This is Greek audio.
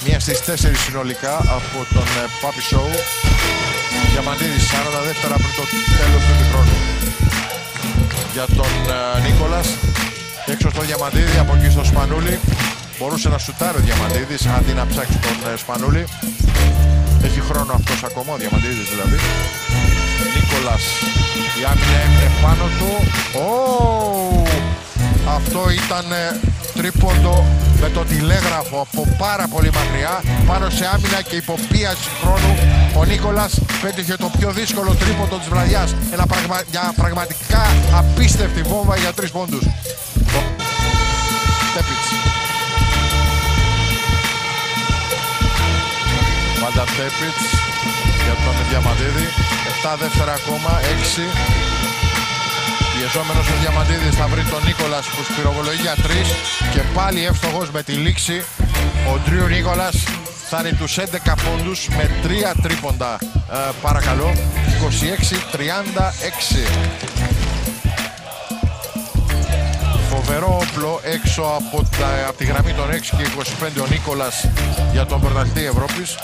Μία στις 4 συνολικά από τον Papi Show. Διαμαντίδης 40 δεύτερα πριν το τέλος του χρόνου. Για τον Νίκολας. Έξω στο Διαμαντίδη, από εκεί στο Σπανούλη. Μπορούσε να σουτάρει ο Διαμαντίδης αντί να ψάξει τον Σπανούλη. Έχει χρόνο αυτός ακόμα, ο Διαμαντίδης δηλαδή. Νίκολας, η άμυνα έμεινε πάνω του. Αυτό ήταν τρίποντο με το τηλέγραφο από πάρα πολύ μακριά, πάνω σε άμυνα και υποπίαση χρόνου. Ο Νίκολας πέτυχε το πιο δύσκολο τρίποντο της βραδιάς. Μια πραγματικά απίστευτη βόμβα για 3 πόντους. Τέπιτς. Πάντα Τέπιτς για τον Διαμαντίδη. 7 δεύτερα ακόμα, 6. Πιεζόμενος ο Διαμαντίδης θα βρει τον Νίκολας που σπυροβολογεί για 3 και πάλι εύστοχος με τη λήξη. Ο Ντρίου Νίκολας φτάνει τους 11 πόντους με 3 τρίποντα. Παρακαλώ, 26-36. Φοβερό όπλο έξω από τη γραμμή των 6 και 25 ο Νίκολας για τον πρωταθλητή Ευρώπης.